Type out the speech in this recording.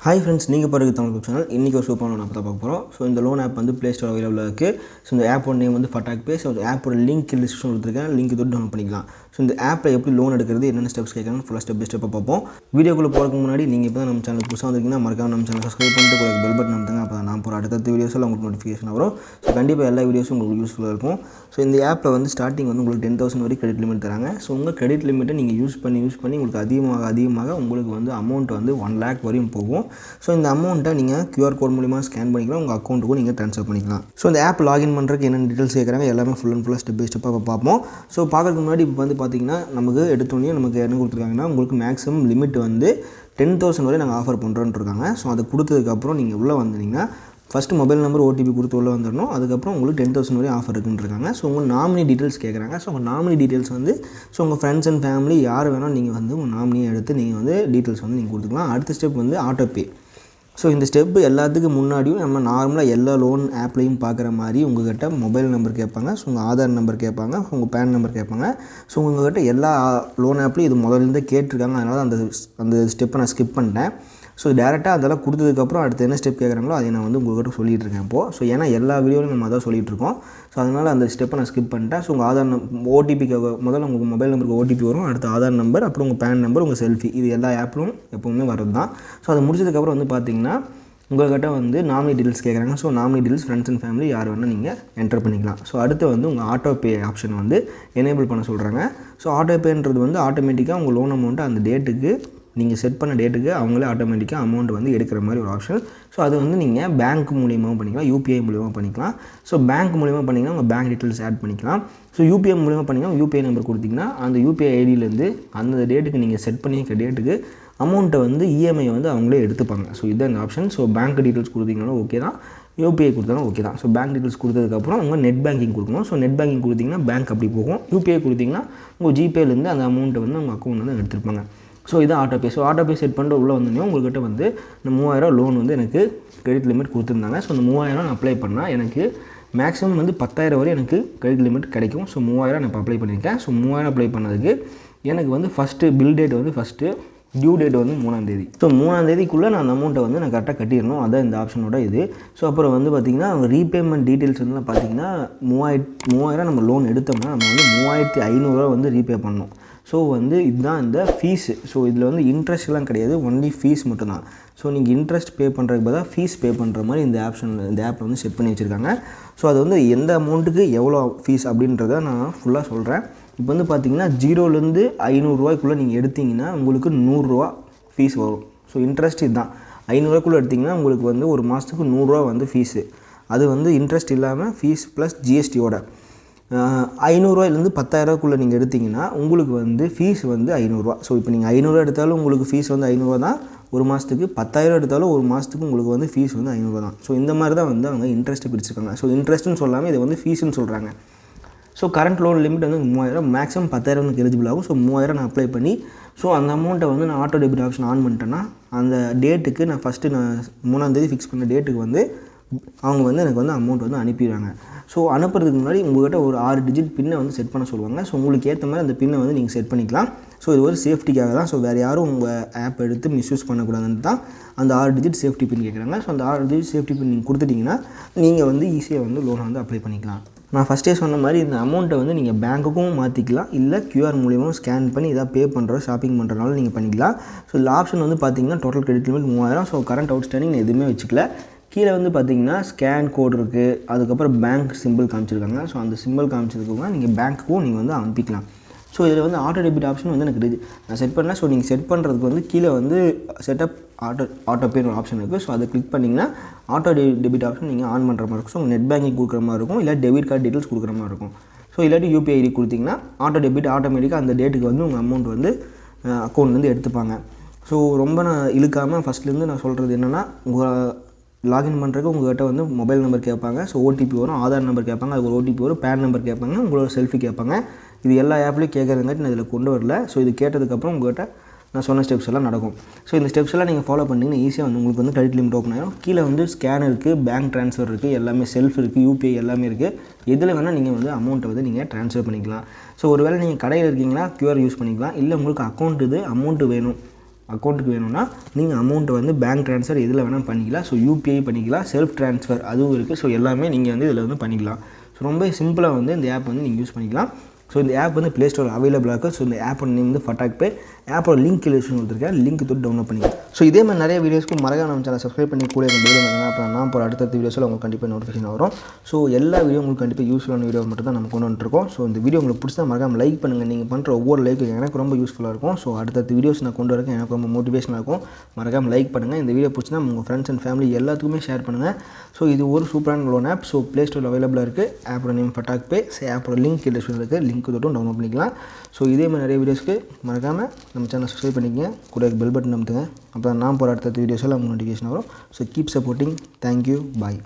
Hi friends, நீங்கள் பாருங்க Tamil channel. இன்றைக்கி ஒரு சூப்பரான ஆப் தான் பார்க்க போகிறோம். ஸோ இந்த லோன் ஆப் வந்து ப்ளே ஸ்டோர் அவைலபிளாக இருக்குது. ஸோ இந்த ஆப்போட நேம் வந்து ஃபட்டாக் பே. ஸோ இந்த ஆப்போட லிங்க் டிஸ்கிரிப்ஷன் கொடுத்துருக்கேன், லிங்க் தொட்டு டவுன்லோட் பண்ணிக்கலாம். ஸோ இந்த ஆப்பில் எப்படி லோன் எடுக்கிறது, என்னென்ன ஸ்டெப்ஸ் கேட்கணும், ஃபுல்லாக ஸ்டெப் பை ஸ்டெப்பாக பார்ப்போம். வீடியோக்குள்ளே போகிறதுக்கு முன்னாடி நீங்கள் இப்போ தான் நம்ம சேனல் புதுசாக வந்திருக்கீங்கன்னா மறக்காம நம்ம சேனல் சப்ஸ்கிரைப் பண்ணிட்டு கூட பெல் பட்டன் அமுத்துங்க. அப்போ நான் போகிற அடுத்த வீடியோஸ் எல்லாம் உங்களுக்கு நோட்டிஃபிகேஷன் வரும். ஸோ கண்டிப்பாக எல்லா வீடியோஸும் உங்களுக்கு யூஸ்ஃபுல்லாக இருக்கும். ஸோ இந்த ஆப்பில் வந்து ஸ்டார்டிங் வந்து உங்களுக்கு 10,000 வரைக்கும் கிரெடிட் லிமிட் தராங்க. ஸோ உங்கள் கிரெடிட் லிமிட்டை நீங்கள் யூஸ் பண்ணி உங்களுக்கு அதிகமாக உங்களுக்கு வந்து அமௌண்ட் வந்து 1 lakh வரையும் போகும். ஸோ இந்த அமௌண்ட்டை நீங்கள் QR கோட் மூலிமா ஸ்கேன் பண்ணிக்கலாம், உங்கள் அக்கௌண்ட்டுக்கும் நீங்கள் ட்ரான்ஸ்ஃபர் பண்ணிக்கலாம். ஸோ இந்த ஆப் லாகின் பண்ணுறதுக்கு என்னென்ன டீட்டெயில்ஸ் கேட்குறாங்க எல்லாமே ஃபுல்லாக ஸ்டெப் பை ஸ்டெப்பாக பார்ப்போம். ஸோ பார்க்கறதுக்கு முன்னாடி இப்போ வந்து பார்த்திங்கன்னா நமக்கு எடுத்தோடனே நமக்கு என்ன கொடுத்துருக்காங்கன்னா, உங்களுக்கு மேக்ஸிமம் லிமிட் வந்து 10,000 வரை நாங்கள் ஆஃபர் பண்ணுறோன்னு இருக்காங்க. ஸோ அதை கொடுத்ததுக்கப்புறம் நீங்கள் உள்ளே வந்தீங்கன்னா ஃபஸ்ட்டு மொபைல் நம்பர் OTP கொடுத்து உள்ளே வந்துடணும். அதுக்கப்புறம் உங்களுக்கு 10,000 வரை ஆஃபர் இருக்குன்னு இருக்காங்க. ஸோ உங்கள் நாமினி டீட்டெயில்ஸ் கேட்குறாங்க. ஸோ உங்கள் நாமினி டீட்டெயில்ஸ் வந்து உங்கள் ஃப்ரெண்ட்ஸ் அண்ட் ஃபேமிலி யார் வேணால் நீங்கள் வந்து உங்கள் நாமினியை எடுத்து நீங்கள் வந்து டீட்டெயில்ஸ் வந்து நீங்கள் கொடுத்துக்கலாம். அடுத்த ஸ்டெப் வந்து ஆட்டோ பே. ஸோ இந்த ஸ்டெப்பு எல்லாத்துக்கும் முன்னாடியும் நம்ம நார்மலாக எல்லா லோன் ஆப்லேயும் பார்க்குற மாதிரி உங்கள்கிட்ட மொபைல் நம்பர் கேட்பாங்க. ஸோ உங்கள் ஆதார் நம்பர் கேட்பாங்க, உங்கள் பேன் நம்பர் கேட்பாங்க. ஸோ உங்கள்கிட்ட எல்லா லோன் ஆப்லேயும் இது முதல்லேருந்தே கேட்டிருக்காங்க. அதனால் அந்த ஸ்டெப்பை நான் ஸ்கிப் பண்ணிட்டேன். ஸோ டேரெக்டாக அதெல்லாம் கொடுத்ததுக்கப்புறம் அடுத்து என்ன ஸ்டெப் கேட்குறாங்களோ அதை நான் வந்து உங்கள்கிட்ட சொல்லிகிட்டு இருக்கேன் இப்போது. ஸோ ஏன்னா எல்லா வீடியோவிலும் நம்ம அதான் சொல்லிகிட்டு இருக்கோம். ஸோ அதனால் அந்த ஸ்டெப்பை நான் ஸ்கிப் பண்ணிட்டேன். ஸோ உங்கள் ஆதார் OTPக்கு முதல்ல உங்கள் மொபைல் நம்பருக்கு OTP வரும், அடுத்து ஆதார் நம்பர், அப்புறம் உங்கள் பேன் நம்பர், உங்கள் செல்ஃபி, இது எல்லா ஆப்லும் எப்போவுமே வரது தான். ஸோ அதை முடிச்சதுக்கப்புறம் வந்து பார்த்திங்கன்னா உங்கள்கிட்ட வந்து நாமினி டீட்டெயில்ஸ் கேட்குறாங்க. So nominee details friends and family யார் வேணால் நீங்கள் என்டர் பண்ணிக்கலாம். ஸோ அடுத்து வந்து உங்கள் ஆட்டோ பே ஆப்ஷன் வந்து எனேபிள் பண்ண சொல்கிறாங்க. ஸோ ஆட்டோ பேன்றது வந்து ஆட்டோமேட்டிக்காக உங்கள் லோன் அமௌண்ட்டை அந்த டேட்டுக்கு நீங்கள் செட் பண்ண டேட்டுக்கு அவங்களே ஆட்டோமேட்டிக்காக அமௌண்ட் வந்து எடுக்கிற மாதிரி ஒரு ஆப்ஷன். ஸோ அது வந்து நீங்கள் பேங்க் மூலியமாகவும் பண்ணிக்கலாம், UPI மூலியமாக பண்ணிக்கலாம். ஸோ பேங்க் மூலியமாக பண்ணிங்கன்னா உங்கள் பேங்க் டீட்டெயில்ஸ் ஆட் பண்ணிக்கலாம். ஸோ UPI மூலியமாக பண்ணிங்கன்னா UPI நம்பர் கொடுத்திங்கன்னா அந்த UPI ஐடியிலேருந்து அந்த டேட்டுக்கு நீங்கள் செட் பண்ணியிருக்க டேட்டுக்கு அமௌண்ட்டை வந்து EMI வந்து அவங்களே எடுத்துப்பாங்க. ஸோ இதுதான் இந்த ஆப்ஷன். ஸோ பேங்க் டீட்டெயில்ஸ் கொடுத்தீங்கனாலும் ஓகே தான், UPI கொடுத்தாலும் ஓகே தான். ஸோ பேங்க் டீட்டெயில்ஸ் கொடுத்ததுக்கப்புறம் உங்கள் நெட் பேங்கிங் கொடுக்கணும். ஸோ நெட் பேங்கிங் கொடுத்திங்கன்னா பேங்க் அப்படி போகும். UPI கொடுத்திங்கன்னா உங்கள் ஜிபேலேருந்து அந்த அமௌண்ட்டை வந்து உங்கள் அக்கௌண்ட் வந்து எடுத்துருப்பாங்க. ஸோ இதுதான் auto pay. So auto pay set பண்ணிட்டு உள்ளே வந்தோடனே உங்கள்கிட்ட வந்து இந்த 3000 லோன் வந்து எனக்கு கிரெடிட் லிமிட் கொடுத்துருந்தாங்க. ஸோ அந்த 3000 நான் அப்ளை பண்ணால் எனக்கு மேக்ஸிமம் வந்து 10,000 வரை எனக்கு கிரெடிட் லிமிட் கிடைக்கும். ஸோ 3000 நான் இப்போ அப்ளை பண்ணியிருக்கேன். ஸோ 3000 அப்ளை பண்ணதுக்கு எனக்கு வந்து ஃபஸ்ட்டு பில் டேட் வந்து டியூ டேட் வந்து 3ஆம் தேதி. ஸோ 3ஆம் தேதிக்குள்ளே நான் அந்த அமௌண்ட்டை வந்து நான் கரெக்டாக கட்டிடணும். அதான் இந்த ஆப்ஷனோட இது. ஸோ அப்புறம் வந்து பார்த்திங்கன்னா அவங்க ரீபேமெண்ட் டீட்டெயில்ஸ் வந்து பார்த்திங்கன்னா 3000 நம்ம லோன் எடுத்தோம்னா நம்ம வந்து 3500 வந்து ரீபே பண்ணணும். ஸோ வந்து இதுதான் இந்த ஃபீஸு. ஸோ இதில் வந்து இன்ட்ரெஸ்ட்லாம் கிடையாது, ஒன்லி ஃபீஸ் மட்டும்தான். ஸோ நீங்கள் இன்ட்ரெஸ்ட் பே பண்ணுறதுக்கு பதிலாக ஃபீஸ் பே பண்ணுற மாதிரி இந்த ஆப்பில் வந்து செட் பண்ணி வச்சுருக்காங்க. ஸோ அது வந்து எந்த அமௌண்ட்டுக்கு எவ்வளோ ஃபீஸ் அப்படின்றத நான் ஃபுல்லாக சொல்கிறேன். இப்போ வந்து பார்த்திங்கன்னா 0லேருந்து 500 நீங்கள் எடுத்திங்கன்னா உங்களுக்கு 100 ஃபீஸ் வரும். ஸோ இன்ட்ரெஸ்ட் இதுதான். 500 எடுத்திங்கன்னா உங்களுக்கு வந்து ஒரு மாதத்துக்கு 100 வந்து ஃபீஸு. அது வந்து இன்ட்ரெஸ்ட் இல்லாமல் ஃபீஸ் ப்ளஸ் GSTயோட 500 10,000 நீங்கள் எடுத்திங்கன்னா உங்களுக்கு வந்து ஃபீஸ் வந்து 500. ஸோ இப்போ நீங்கள் 500 எடுத்தாலும் உங்களுக்கு ஃபீஸ் வந்து 500 தான் ஒரு மாதத்துக்கு. 10,000 எடுத்தாலும் ஒரு மாதத்துக்கு உங்களுக்கு வந்து ஃபீஸ் வந்து 500 தான். ஸோ இந்த மாதிரி தான் வந்து அவங்க இன்ட்ரெஸ்ட்டு பிடிச்சிருக்காங்க. ஸோ இன்ட்ரெஸ்ட்டுன்னு சொல்லாமல் இதை வந்து ஃபீஸ்ன்னு சொல்கிறாங்க. ஸோ கரண்ட் லோன் லிமிட் வந்து 3000, மேக்ஸிமம் 10,000 எனக்கு எலிஜிபிள் ஆகும். ஸோ 3000 நான் அப்ளை பண்ணி ஸோ அந்த அமௌண்ட்டை வந்து நான் ஆட்டோ டெபிட் ஆப்ஷன் ஆன் பண்ணிட்டேன்னா அந்த டேட்டுக்கு நான் 3ஆம் தேதி ஃபிக்ஸ் பண்ண டேட்டுக்கு வந்து அவங்க வந்து எனக்கு வந்து அமௌண்ட் வந்து அனுப்பிடுவாங்க. ஸோ அனுப்புறதுக்கு முன்னாடி உங்கள்கிட்ட ஒரு 6 டிஜிட் பின்னை வந்து செட் பண்ண சொல்லுவாங்க. ஸோ உங்களுக்கு ஏற்ற மாதிரி அந்த பின்னை வந்து நீங்கள் செட் பண்ணிக்கலாம். ஸோ இது ஒரு சேஃப்டிக்காக தான். ஸோ வேறு யாரும் உங்கள் ஆப் எடுத்து மிஸ்யூஸ் பண்ணக்கூடாதுன்னு தான் அந்த 6 டிஜிட் சேஃப்டி பின் கேட்குறாங்க. ஸோ அந்த 6 டிஜிட் சேஃப்டி பின் நீங்கள் கொடுத்துட்டிங்கன்னா நீங்கள் வந்து ஈஸியாக வந்து லோனை வந்து அப்ளை பண்ணிக்கலாம். நான் ஃபஸ்ட்டே சொன்ன மாதிரி இந்த அமௌண்ட்டை வந்து நீங்கள் பேங்க்குக்கும் மாற்றிக்கலாம், இல்லை QR மூலியமாக ஸ்கேன் பண்ணி இதாக பே பண்ணுற ஷாப்பிங் பண்ணுறதுனால நீங்கள் பண்ணிக்கலாம். ஸோ இந்த ஆப்ஷன் வந்து பார்த்திங்கன்னா total credit limit 3000. So current outstanding நான் எதுவுமே வச்சுக்கல. கீழே வந்து பார்த்திங்கன்னா ஸ்கேன் கோட் இருக்குது, அதுக்கப்புறம் பேங்க் சிம்பிள் காமிச்சிருக்காங்க. ஸோ அந்த சிம்பிள் காமிச்சதுக்கு நீங்கள் பேங்க்குக்கும் நீங்கள் வந்து அனுப்பிக்கலாம். ஸோ இதில் வந்து ஆட்டோ டெபிட் ஆப்ஷன் வந்து எனக்கு நான் செட் பண்ணேன். ஸோ நீங்கள் செட் பண்ணுறதுக்கு வந்து கீழே வந்து செட்டப் ஆட்டோ பேர் ஒரு ஆப்ஷன் இருக்குது. ஸோ அதை கிளிக் பண்ணிங்கன்னா ஆட்டோ டெபிட் ஆப்ஷன் நீங்கள் ஆன் பண்ணுற மாதிரி இருக்கும். ஸோ உங்கள் நெட் பேங்கிங் கொடுக்குற மாதிரி இருக்கும், இல்லை டெபிட் கார்டு டீட்டெயில்ஸ் கொடுக்குற மாதிரி இருக்கும். ஸோ இல்லாட்டி UPI ஐடி கொடுத்திங்கன்னா ஆட்டோ டெபிட் ஆட்டோமேட்டிக்காக அந்த டேட்டுக்கு வந்து உங்கள் அமௌண்ட் வந்து அக்கௌண்ட்லேருந்து எடுத்துப்பாங்க. ஸோ ரொம்ப நான் இழுக்காமல் ஃபஸ்ட்லேருந்து நான் சொல்கிறது என்னென்னா, உங்கள் லாகின் பண்ணுறதுக்கு உங்கள்கிட்ட வந்து மொபைல் நம்பர் கேட்பாங்க. ஸோ OTP வரும், ஆதார் நம்பர் கேட்பாங்க, அதுக்கு ஒரு OTP வரும், பேன் நம்பர் கேட்பாங்க, உங்களோட செல்ஃபி கேட்பாங்க. இது எல்லா ஆப்லேயும் கேட்குறதுங்காட்டி நான் இதில் கொண்டு வரல. ஸோ இது கேட்டதுக்கப்புறம் உங்கள்கிட்ட நான் சொன்ன ஸ்டெப்ஸ் எல்லாம் நடக்கும். ஸோ இந்த ஸ்டெப்ஸ் எல்லாம் நீங்கள் ஃபாலோ பண்ணிங்கன்னா ஈஸியாக வந்து உங்களுக்கு வந்து கிரெடிட் லிமிட் ஓப்பன் ஆகிடும். கீழே வந்து ஸ்கேன் இருக்குது, பேங்க் ட்ரான்ஸ்ஃபர் இருக்குது, எல்லாமே செல்ஃப் இருக்குது, UPI எல்லாமே இருக்குது. எதில் வேணால் நீங்கள் வந்து அமௌண்ட்டை வந்து நீங்கள் ட்ரான்ஸ்ஃபர் பண்ணிக்கலாம். ஸோ ஒரு வேளை நீங்கள் கடையில் இருக்கீங்கன்னா QR யூஸ் பண்ணிக்கலாம், இல்லை உங்களுக்கு அமௌண்ட்டு வேணும் அக்கௌண்ட்டுக்கு வேணும்னா நீங்கள் அமௌண்ட்டை வந்து பேங்க் ட்ரான்ஸ்ஃபர் எதில் வேணால் பண்ணிக்கலாம். ஸோ யூபிஐ பண்ணிக்கலாம், செல்ஃப் ட்ரான்ஸ்ஃபர் அதுவும் இருக்குது. ஸோ எல்லாமே நீங்கள் வந்து இதில் வந்து பண்ணிக்கலாம். ஸோ ரொம்ப சிம்பிளாக வந்து இந்த ஆப் வந்து நீங்கள் யூஸ் பண்ணிக்கலாம். ஸோ இந்த ஆப் வந்து ப்ளே ஸ்டோர் அவைலபிளாக இருக்குது. ஸோ இந்த ஆப்போட நேம் வந்து ஃபட்டாக் பே. ஆப்போட லிங்க் கொடுத்துருக்கேன், லிங்க் தொட்டு டவுன்லோட் பண்ணிக்கலாம். ஸோ இதே மாதிரி நிறைய வீடியோஸ்க்கு மறக்காம நம்ம சேனல் சப்ஸ்கிரைப் பண்ணி கூட பெல் பண்ணுங்க. அப்போ நான் போகிற அடுத்த வீடியோஸில் உங்களுக்கு கண்டிப்பாக நோட்டிஃபிகேஷன் வரும். ஸோ எல்லா வீடியோ உங்களுக்கு கண்டிப்பாக யூஸ்ஃபுல்லான வீடியோ மட்டும் தான் நம்ம கொண்டு வந்துருக்கோம். ஸோ இந்த வீடியோ உங்களுக்கு பிடிச்சா மறக்காம லைக் பண்ணுங்கள். நீங்கள் பண்ணுற ஒவ்வொரு லைக்கும் எனக்கு ரொம்ப யூஸ்ஃபுல்லாக இருக்கும். ஸோ அடுத்த வீடியோஸ் நான் கொண்டு வரேன், எனக்கு ரொம்ப மோட்டிவேஷனாக இருக்கும். மறக்காம லைக் பண்ணுங்கள். இந்த வீடியோ பிடிச்சினா உங்கள் ஃப்ரெண்ட்ஸ் அண்ட் ஃபேமிலி எல்லாத்துக்குமே ஷேர் பண்ணுங்கள். ஸோ இது ஒரு சூப்பரான லோன் ஆப். ஸோ ப்ளே ஸ்டோரில் அவைலபிளாக இருக்குது. ஆப்போட நேம் ஃபட்டாக் பே. ஆப்போட லிங்க் இருக்குது, லிங்க் தொட்டும் டவுன்லோட் பண்ணிக்கலாம். ஸோ இதே மாதிரி நிறைய வீடியோஸ்க்கு மறக்காமல் நம்ம சேனல் சப்ஸ்கிரைப் பண்ணிக்கங்க, கூட பெல் பட்டன் அமுத்துங்க. அப்போ நான் போகிற அடுத்த வீடியோஸில் உங்களுக்கு நோட்டிஃபிகேஷன் வரும். So keep supporting. தேங்க்யூ. பாய்.